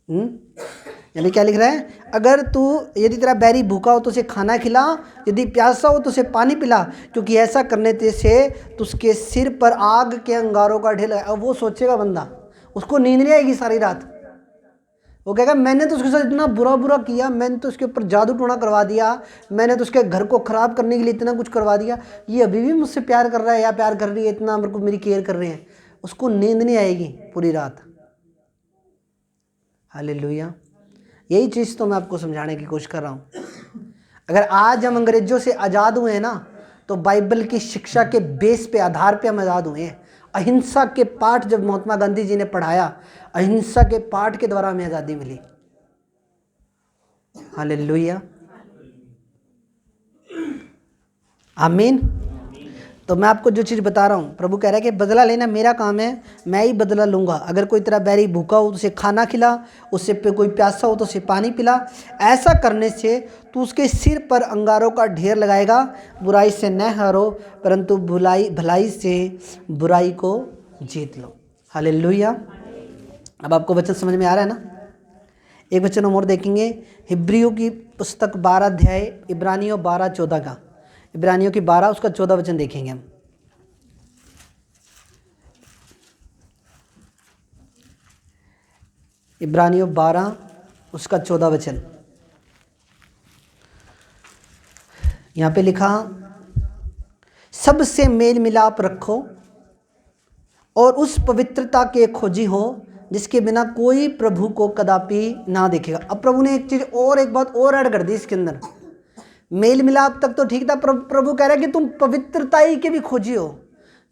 यानी क्या लिख रहा है, अगर तू यदि तेरा बैरी भूखा हो तो उसे खाना खिला, यदि प्यासा हो तो उसे पानी पिला, क्योंकि ऐसा करने से तो उसके सिर पर आग के अंगारों का ढेर लगाएगा। अब वो सोचेगा बंदा, उसको नींद नहीं आएगी सारी रात। वो कहेगा मैंने तो उसके साथ इतना बुरा बुरा किया, मैंने तो उसके ऊपर जादू टोना करवा दिया, मैंने तो उसके घर को ख़राब करने के लिए इतना कुछ करवा दिया, ये अभी भी मुझसे प्यार कर रहा है या प्यार कर रही है, इतना मेरे को मेरी केयर कर रहे हैं। उसको नींद नहीं आएगी पूरी रात। हालेलुया। यही चीज़ तो मैं आपको समझाने की कोशिश कर रहा हूँ। अगर आज हम अंग्रेज़ों से आज़ाद हुए हैं ना, तो बाइबल की शिक्षा के बेस पे, आधार पे हम आज़ाद हुए हैं। अहिंसा के पाठ जब महात्मा गांधी जी ने पढ़ाया, अहिंसा के पाठ के द्वारा हमें आज़ादी मिली। हालेलुया, आमीन। तो मैं आपको जो चीज़ बता रहा हूँ, प्रभु कह रहा है कि बदला लेना मेरा काम है, मैं ही बदला लूँगा। अगर कोई तेरा बैरी भूखा हो तो उसे खाना खिला, उससे पे कोई प्यासा हो तो उसे पानी पिला। ऐसा करने से तू उसके सिर पर अंगारों का ढेर लगाएगा। बुराई से न हारो, परंतु भलाई से बुराई को जीत लो। हालेलुया। अब आपको वचन समझ में आ रहा है ना। एक वचन हम और देखेंगे, हिब्रियों की पुस्तक 12 अध्याय, इब्रानियों 12:14 का, इब्रानियों की 12 उसका 14 वचन देखेंगे हम। इब्रानियों 12 उसका 14 वचन। यहाँ पे लिखा, सबसे मेल मिलाप रखो और उस पवित्रता के खोजी हो जिसके बिना कोई प्रभु को कदापि ना देखेगा। अब प्रभु ने एक चीज़ और, एक बात और ऐड कर दी इसके अंदर। मेल मिलाप तक तो ठीक था, प्रभु कह रहा है कि तुम पवित्रताई के भी खोजी हो,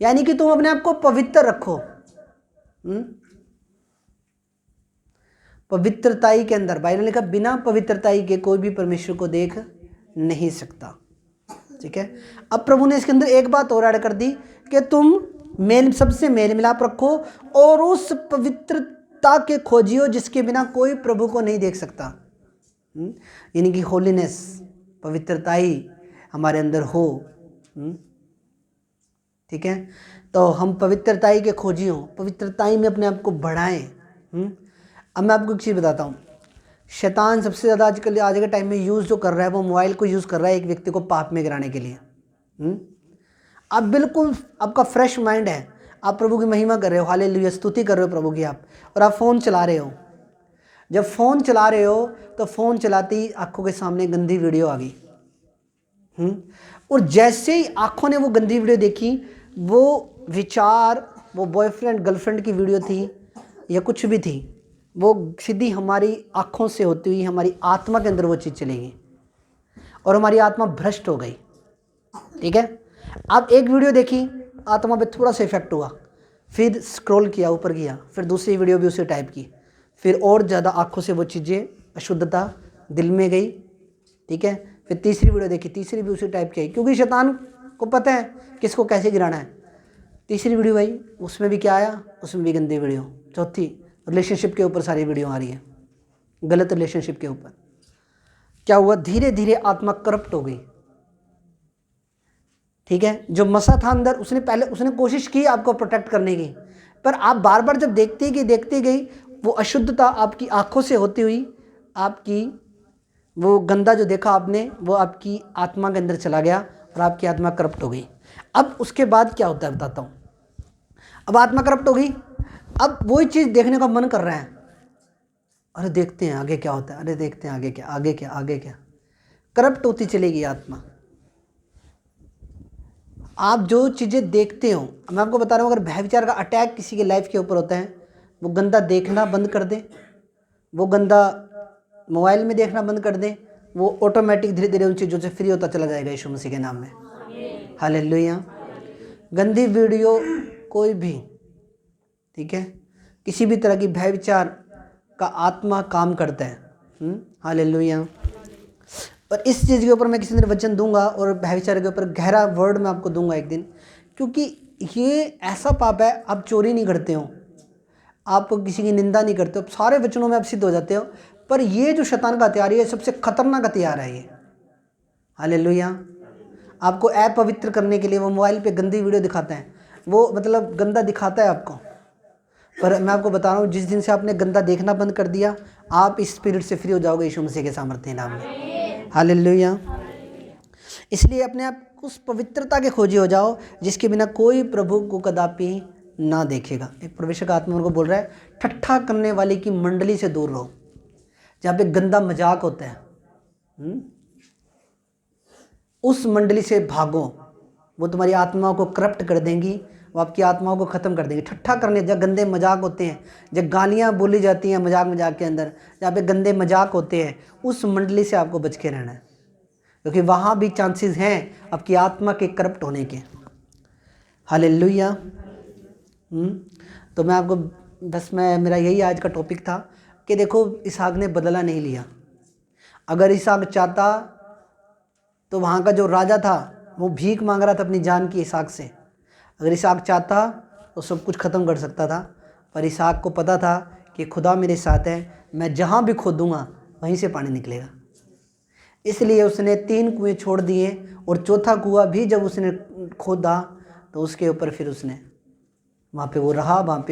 यानी कि तुम अपने आप को पवित्र रखो। पवित्रताई के अंदर, बाइबल ने लिखा बिना पवित्रताई के कोई भी परमेश्वर को देख नहीं सकता। ठीक है। अब प्रभु ने इसके अंदर एक बात और ऐड कर दी कि तुम सबसे मेल मिलाप रखो और उस पवित्रता के खोजियो जिसके बिना कोई प्रभु को नहीं देख सकता। यानी कि होलीनेस, पवित्रताई हमारे अंदर हो। ठीक है। तो हम पवित्रताई के खोजी हों, पवित्रताई में अपने आप को बढ़ाएं। अब मैं आपको एक चीज़ बताता हूँ, शैतान सबसे ज़्यादा आजकल आज के टाइम में यूज़ जो कर रहा है, वो मोबाइल को यूज़ कर रहा है एक व्यक्ति को पाप में गिराने के लिए। आप बिल्कुल, आपका फ्रेश माइंड है, आप प्रभु की महिमा कर रहे हो, हालेलुया, स्तुति कर रहे हो प्रभु की आप, और आप फ़ोन चला रहे हो। जब फ़ोन चला रहे हो तो फ़ोन चलाते ही आँखों के सामने गंदी वीडियो आ गई। और जैसे ही आँखों ने वो गंदी वीडियो देखी, वो विचार, वो बॉयफ्रेंड गर्लफ्रेंड की वीडियो थी या कुछ भी थी, वो सीधी हमारी आँखों से होती हुई हमारी आत्मा के अंदर वो चीज़ चलेगी और हमारी आत्मा भ्रष्ट हो गई। ठीक है। अब एक वीडियो देखी, आत्मा पे थोड़ा सा इफेक्ट हुआ, फिर स्क्रॉल किया, ऊपर किया, फिर दूसरी वीडियो भी उसे टाइप की, फिर और ज़्यादा आँखों से वो चीज़ें, अशुद्धता दिल में गई। ठीक है। फिर तीसरी वीडियो देखी, तीसरी भी उसे टाइप किया, क्योंकि शैतान को पता है किसको कैसे गिराना है। तीसरी वीडियो आई, उसमें भी क्या आया, उसमें भी गंदी वीडियो। चौथी, रिलेशनशिप के ऊपर सारी वीडियो आ रही है, गलत रिलेशनशिप के ऊपर। क्या हुआ, धीरे धीरे आत्मा करप्ट हो गई। ठीक है। जो मसा था अंदर, उसने कोशिश की आपको प्रोटेक्ट करने की, पर आप बार बार जब देखते गई, वो अशुद्धता आपकी आंखों से होती हुई, आपकी वो गंदा जो देखा आपने, वो आपकी आत्मा के अंदर चला गया और आपकी आत्मा करप्ट हो गई। अब उसके बाद क्या होता है बताता हूँ। अब आत्मा करप्ट हो गई, अब वही चीज़ देखने का मन कर रहा है, अरे देखते हैं आगे क्या होता है, अरे देखते हैं आगे क्या, करप्ट होती चलेगी आत्मा। आप जो चीज़ें देखते हो, मैं आपको बता रहा हूँ, अगर भय विचार का अटैक किसी के लाइफ के ऊपर होता है, वो गंदा देखना बंद कर दें, वो गंदा मोबाइल में देखना बंद कर दें, वो ऑटोमेटिक धीरे धीरे उन चीज़ों से फ्री होता चला जाएगा यीशु मसीह के नाम में। हालेलुया। गंदी वीडियो कोई भी, ठीक है, किसी भी तरह की भय विचार का आत्मा काम करता है। हालेलुया। और इस चीज़ के ऊपर मैं किसी दिन वचन दूंगा और भय विचार के ऊपर गहरा वर्ड मैं आपको दूंगा एक दिन, क्योंकि ये ऐसा पाप है, आप चोरी नहीं करते हो, आप किसी की निंदा नहीं करते हो, सारे वचनों में आप सिद्ध हो जाते हो। पर ये जो शैतान का हथियार है, सबसे खतरनाक हथियार है ये। हालेलुया। आपको अपवित्र करने के लिए वो मोबाइल पे गंदी वीडियो दिखाते हैं, वो मतलब गंदा दिखाता है आपको। पर मैं आपको बता रहा हूँ, जिस दिन से आपने गंदा देखना बंद कर दिया, आप इस स्पिरिट से फ्री हो जाओगे यीशु मसीह के सामर्थ्य नाम में। हालेलुया। इसलिए अपने आप उस पवित्रता के खोजी हो जाओ जिसके बिना कोई प्रभु को कदापि ना देखेगा। एक प्रवेशक आत्मा को बोल रहा है, ठट्ठा करने वाले की मंडली से दूर रहो, जहाँ पे गंदा मजाक होता है। उस मंडली से भागो, वो तुम्हारी आत्माओं को करप्ट कर देंगी, वो आपकी आत्माओं को ख़त्म कर देंगी। ठट्ठा करने, जहाँ गंदे मजाक होते हैं, जहाँ गालियाँ बोली जाती हैं मजाक के अंदर, जहाँ पे गंदे मजाक होते हैं, उस मंडली से आपको बच के रहना है, क्योंकि वहाँ भी चांसेस हैं आपकी आत्मा के करप्ट होने के। हालेलुया। तो मैं आपको बस मेरा यही आज का टॉपिक था कि देखो, इसहाक ने बदला नहीं लिया। अगर इसहाक चाहता तो वहाँ का जो राजा था वो भीख मांग रहा था अपनी जान की इसहाक से, अगर इसहाक चाहता तो सब कुछ ख़त्म कर सकता था। पर इसहाक को पता था कि खुदा मेरे साथ है, मैं जहाँ भी खोदूँगा वहीं से पानी निकलेगा। इसलिए उसने 3 कुएँ छोड़ दिए, और चौथा कुआं भी जब उसने खोदा तो उसके ऊपर फिर उसने वहाँ पे वो रहा, वहाँ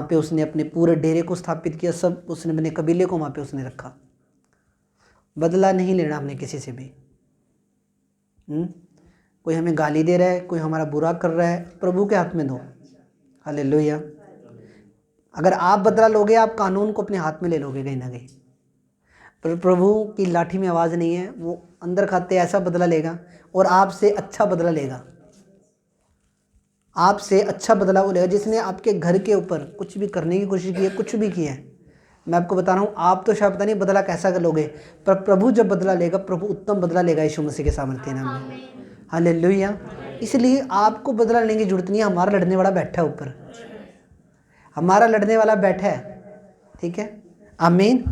पे उसने अपने पूरे डेरे को स्थापित किया, सब उसने अपने कबीले को वहाँ पे उसने रखा। बदला नहीं लेना हमने किसी से भी। कोई हमें गाली दे रहा है, कोई हमारा बुरा कर रहा है, प्रभु के हाथ में दो। हालेलुया। अगर आप बदला लोगे, आप कानून को अपने हाथ में ले लोगे कहीं ना कहीं। पर प्रभु की लाठी में आवाज़ नहीं है, वो अंदर खाते ऐसा बदला लेगा, और आपसे अच्छा बदला लेगा। आपसे अच्छा बदला वो लेगा जिसने आपके घर के ऊपर कुछ भी करने की कोशिश की है, कुछ भी किया है। मैं आपको बता रहा हूँ, आप तो शायद पता नहीं बदला कैसा कर लोगे, पर प्रभु जब बदला लेगा, प्रभु उत्तम बदला लेगा यीशु मसीह के सामर्थ्य नाम में। हालेलुया। इसलिए आपको बदला लेने की जरूरत नहीं है, हमारा लड़ने वाला बैठा है ऊपर, हमारा लड़ने वाला बैठा है, ठीक है। आमीन।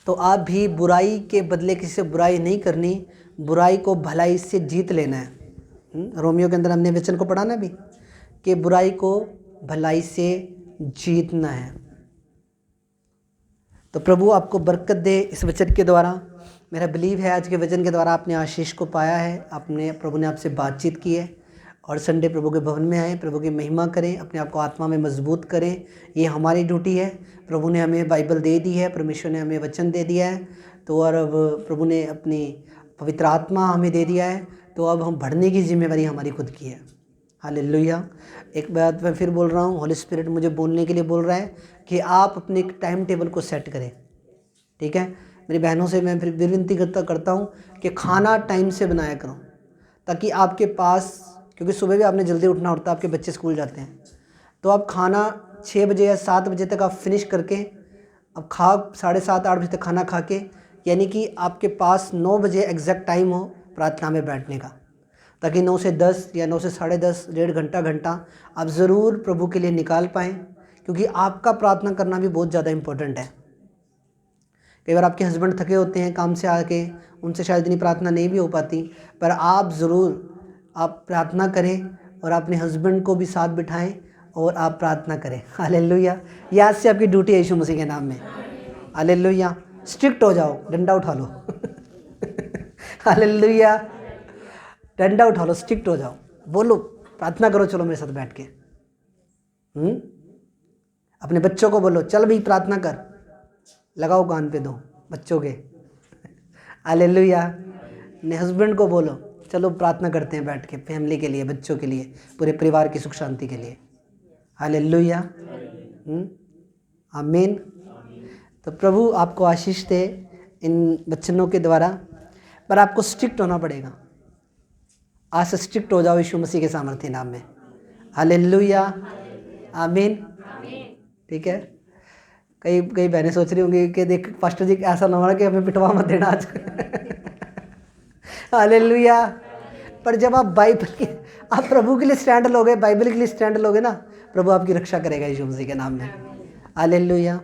तो आप भी बुराई के बदले किसी से बुराई नहीं करनी, बुराई को भलाई से जीत लेना है। रोमियो के अंदर हमने वचन को पढ़ा ना भी, कि बुराई को भलाई से जीतना है। तो प्रभु आपको बरकत दे इस वचन के द्वारा। मेरा बिलीव है आज के वचन के द्वारा आपने आशीष को पाया है, प्रभु ने आपसे बातचीत की है, और संडे प्रभु के भवन में आए, प्रभु की महिमा करें, अपने आप को आत्मा में मजबूत करें। ये हमारी ड्यूटी है। प्रभु ने हमें बाइबल दे दी है, परमेश्वर ने हमें वचन दे दिया है, तो और अब प्रभु ने अपनी पवित्र आत्मा हमें दे दिया है, तो अब हम बढ़ने की जिम्मेवारी हमारी खुद की है। हालेलुया। एक बात मैं फिर बोल रहा हूँ, होली स्पिरिट मुझे बोलने के लिए बोल रहा है कि आप अपने एक टाइम टेबल को सेट करें, ठीक है। मेरी बहनों से मैं फिर विनती करता हूँ कि खाना टाइम से बनाया करो, ताकि आपके पास, क्योंकि सुबह भी आपने जल्दी उठना होता है, आपके बच्चे स्कूल जाते हैं, तो आप खाना 6 बजे या 7 बजे तक आप फिनिश करके अब 7:30-8 बजे तक खाना खा के, यानी कि आपके पास 9 बजे एग्जैक्ट टाइम हो प्रार्थना में बैठने का, ताकि 9 से 10 या 9 से 10:30 1.5 घंटा आप ज़रूर प्रभु के लिए निकाल पाएँ, क्योंकि आपका प्रार्थना करना भी बहुत ज़्यादा इम्पोर्टेंट है। कई बार आपके हस्बैंड थके होते हैं काम से आके, उनसे शायद इतनी प्रार्थना नहीं भी हो पाती, पर आप ज़रूर आप प्रार्थना करें और अपने हस्बैंड को भी साथ बिठाएं और आप प्रार्थना करें। हालेलुया। ये आज से आपकी ड्यूटी है यीशु मसीह के नाम में। हालेलुया। स्ट्रिक्ट हो जाओ, डंडा उठा लो। हालेलुया। डंडा उठा लो, स्ट्रिक्ट हो जाओ, बोलो प्रार्थना करो, चलो मेरे साथ बैठ के। अपने बच्चों को बोलो, चल भाई प्रार्थना कर, लगाओ कान पे दो बच्चों के। हालेलुया। अपने हस्बैंड को बोलो, चलो प्रार्थना करते हैं बैठ के, फैमिली के लिए, बच्चों के लिए, पूरे परिवार की सुख शांति के लिए। हालेलुया। आमीन। तो प्रभु आपको आशीष दे इन वचनों के द्वारा, पर आपको स्ट्रिक्ट होना पड़ेगा। आज से स्ट्रिक्ट हो जाओ यीशु मसीह के सामर्थ्य नाम में। हालेलुया। आमीन। ठीक है। कई बहनें सोच रही होंगी कि देख पास्टर जी ऐसा ना हो कि हमें पिटवा मत देना आज। हालेलुया। पर जब आप आप प्रभु के लिए स्टैंड लोगे, बाइबल के लिए स्टैंड लोगे ना, प्रभु आपकी रक्षा करेगा यीशु मसीह के नाम में। हालेलुया।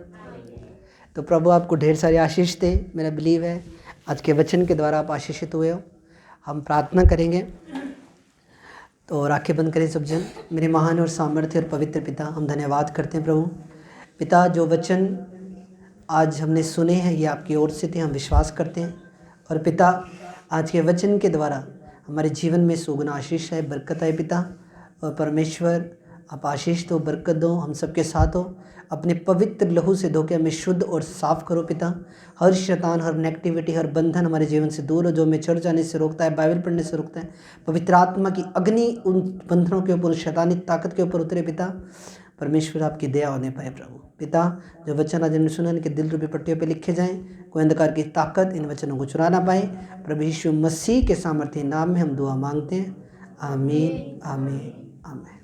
तो प्रभु आपको ढेर सारी आशीष दे। मेरा बिलीव है आज के वचन के द्वारा आप आशीषित हुए हो। हम प्रार्थना करेंगे। तो राखें बंद करें सब जन। मेरे महान और सामर्थ्य और पवित्र पिता, हम धन्यवाद करते हैं प्रभु। पिता, जो वचन आज हमने सुने हैं ये आपकी ओर से थे, हम विश्वास करते हैं। और पिता, आज के वचन के द्वारा हमारे जीवन में सुगुना आशीष है, बरकत है पिता। और परमेश्वर, आप आशीष दो, बरकत दो, हम सबके साथ हो। अपने पवित्र लहू से धोके हमें शुद्ध और साफ़ करो पिता। हर शैतान, हर नेगेटिविटी, हर बंधन हमारे जीवन से दूर हो, जो हमें चर्च जाने से रोकता है, बाइबल पढ़ने से रोकता है। पवित्र आत्मा की अग्नि उन बंधनों के ऊपर, शैतानी ताकत के ऊपर उतरे पिता। परमेश्वर, आपकी दया होने पाए प्रभु। पिता, जो वचन आज हमने सुना, इनके दिल रूपी पट्टियों पे लिखे जाएं, कोई अंधकार की ताकत इन वचनों को चुरा ना पाए। प्रभु यीशु मसीह के सामर्थ्य नाम में हम दुआ मांगते हैं। आमीन, आमीन, आमीन।